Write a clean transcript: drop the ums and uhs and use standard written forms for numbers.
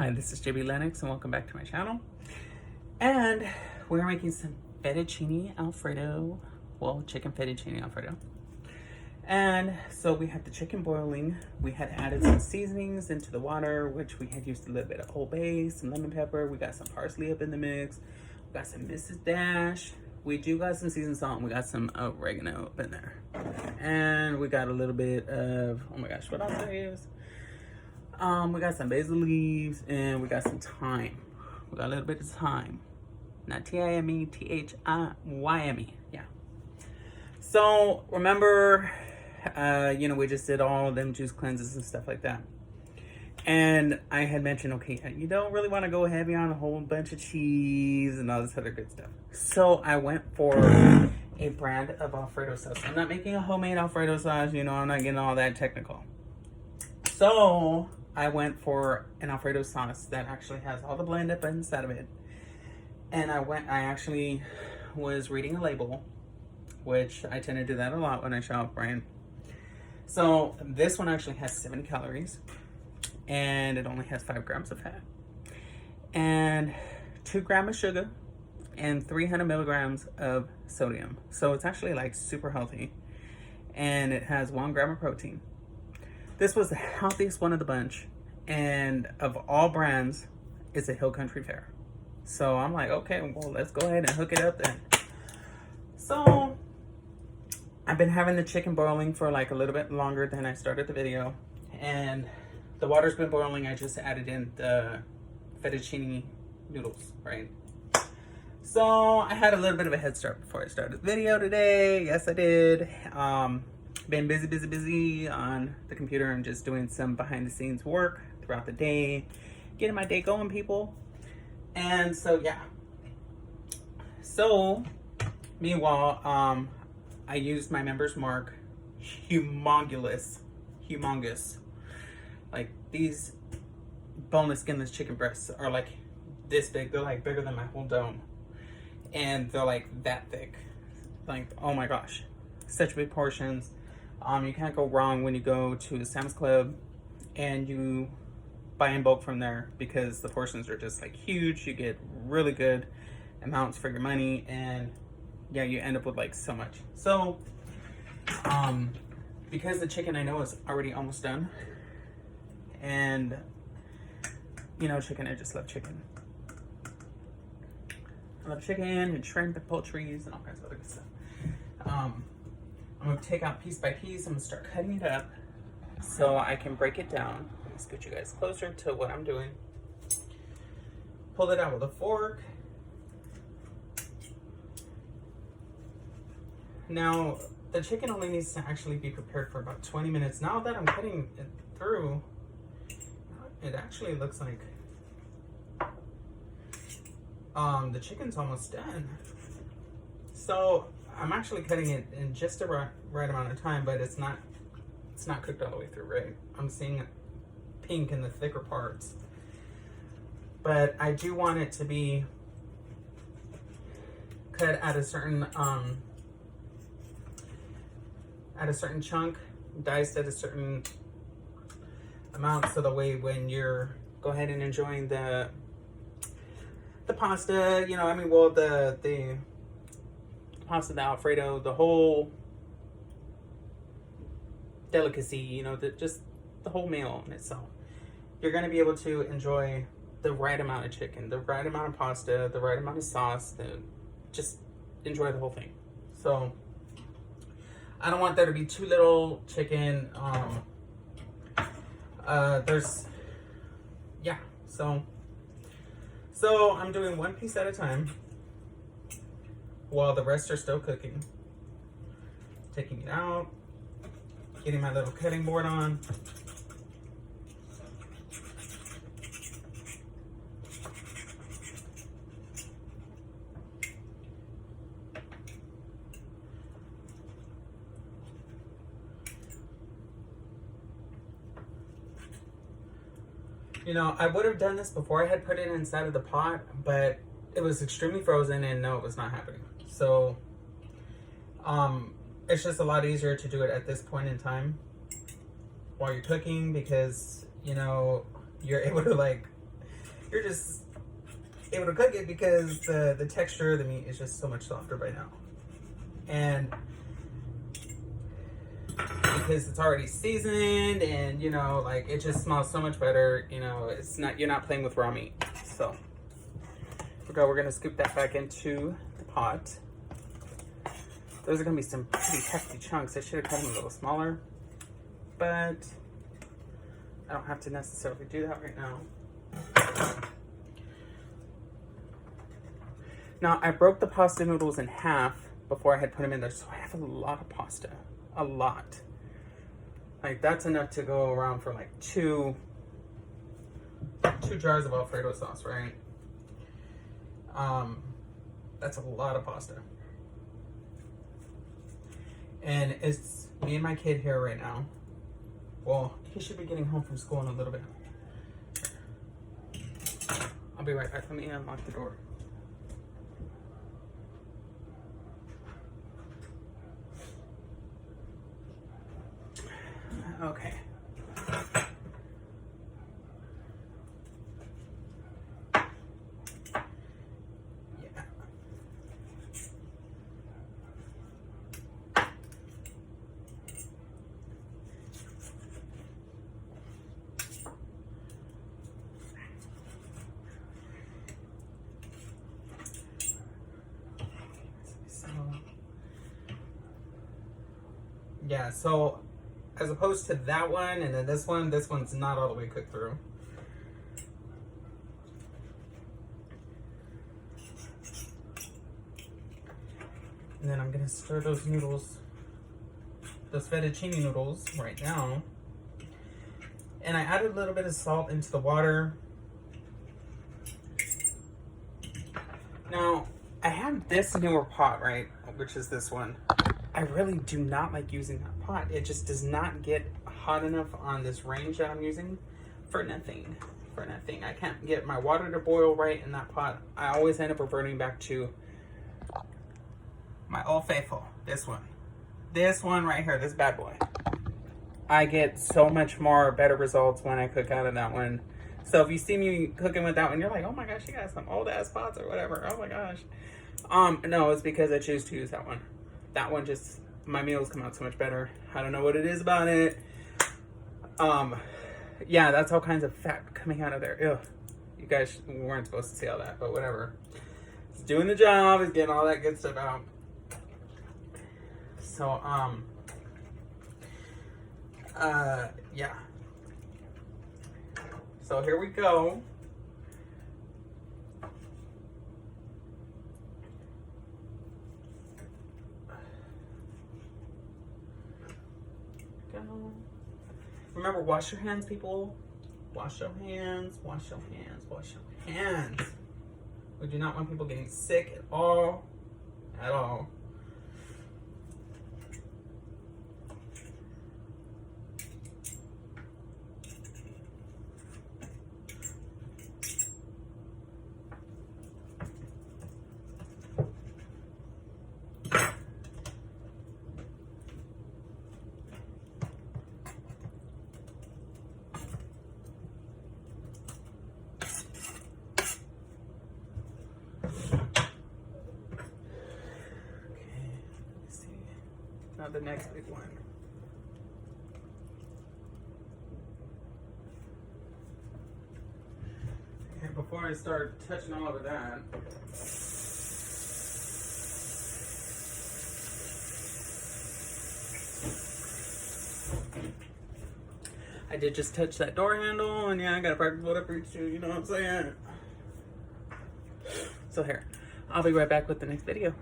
Hi, this is JB Lennox and welcome back to my channel. And we're making some fettuccine Alfredo, well, chicken fettuccine Alfredo. And so we had the chicken boiling. We had added some seasonings into the water, which we had used a little bit of Old Bay, some lemon pepper. We got some parsley up in the mix. We got some Mrs. Dash. We do got some seasoned salt and we got some oregano up in there. And we got a little bit of, oh my gosh, what else did I use? We got some basil leaves and we got some thyme. We got a little bit of thyme. Not T-I-M-E, T-H-I-Y-M-E. Yeah. So remember, we just did all them juice cleanses and stuff like that. And I had mentioned, okay, you don't really want to go heavy on a whole bunch of cheese and all this other good stuff. So I went for a brand of Alfredo sauce. I'm not making a homemade Alfredo sauce, I'm not getting all that technical. So I went for an Alfredo sauce that actually has all the blend up inside of it. And I actually was reading a label, which I tend to do that a lot when I shop brand. So this one actually has 70 calories and it only has 5 grams of fat and 2 grams of sugar and 300 milligrams of sodium. So it's actually like super healthy and it has 1 gram of protein. This was the healthiest one of the bunch, and of all brands, it's a Hill Country Fare. So I'm like, okay, well, let's go ahead and hook it up then. So I've been having the chicken boiling for like a little bit longer than I started the video, and the water's been boiling. I just added in the fettuccine noodles, right? So I had a little bit of a head start before I started the video today. Yes, I did. Been busy on the computer and just doing some behind the scenes work throughout the day, getting my day going, people. And so yeah, so meanwhile, I used my Members Mark humongous, like these boneless skinless chicken breasts are like this big. They're like bigger than my whole dome, and they're like that thick. Like, oh my gosh, such big portions. You can't go wrong when you go to Sam's Club and you buy in bulk from there, because the portions are just like huge. You get really good amounts for your money, and yeah, you end up with like so much. So because the chicken I know is already almost done, and chicken, I just love chicken. I love chicken and shrimp and poultries and all kinds of other good stuff. I'm gonna take out piece by piece. I'm gonna start cutting it up so I can break it down. Let me scoot you guys closer to what I'm doing. Pull it out with a fork. Now, the chicken only needs to actually be prepared for about 20 minutes. Now that I'm cutting it through, it actually looks like the chicken's almost done. So I'm actually cutting it in just the right amount of time, but it's not cooked all the way through, right? I'm seeing it pink in the thicker parts, but I do want it to be cut at a certain chunk, diced at a certain amount, so the way when you're go ahead and enjoying the pasta, the pasta, the Alfredo, the whole delicacy, just the whole meal in itself. You're going to be able to enjoy the right amount of chicken, the right amount of pasta, the right amount of sauce, just enjoy the whole thing. So I don't want there to be too little chicken. So I'm doing one piece at a time while the rest are still cooking. Taking it out, getting my little cutting board on. I would have done this before I had put it inside of the pot, but it was extremely frozen and no, it was not happening. So it's just a lot easier to do it at this point in time while you're cooking, because you're able to like you're just able to cook it because the texture of the meat is just so much softer by now. And because it's already seasoned and, you know, like it just smells so much better, you know, it's not, you're not playing with raw meat. So we're gonna scoop that back into the pot. Those are gonna be some pretty hefty chunks. I should have cut them a little smaller, but I don't have to necessarily do that right now. Now, I broke the pasta noodles in half before I had put them in there, so I have a lot of pasta, a lot. Like, that's enough to go around for like two jars of Alfredo sauce, right? That's a lot of pasta. And it's me and my kid here right now. Well, he should be getting home from school in a little bit. I'll be right back. Let me unlock the door. Okay. Yeah. Yeah, so as opposed to that one and then this one's not all the way cooked through. And then I'm gonna stir those noodles, those fettuccine noodles right now. And I added a little bit of salt into the water. Now, I have this newer pot, right, which is this one. I really do not like using that pot. It just does not get hot enough on this range that I'm using for nothing. For nothing. I can't get my water to boil right in that pot. I always end up reverting back to my Old Faithful. This one. This one right here. This bad boy. I get so much more better results when I cook out of that one. So if you see me cooking with that one, you're like, oh my gosh, you got some old ass pots or whatever. Oh my gosh. No, it's because I choose to use that one. That one just, my meals come out so much better. I don't know what it is about it. Yeah, that's all kinds of fat coming out of there. Ew. You guys weren't supposed to see all that, but whatever. It's doing the job. It's getting all that good stuff out. So, yeah. So here we go. Remember, wash your hands, people. Wash your hands, wash your hands, wash your hands. We do not want people getting sick at all. At all. Now the next big one. Okay, before I start touching all over that, I did just touch that door handle, and yeah, I gotta practice what I preach to, you know what I'm saying? So here, I'll be right back with the next video.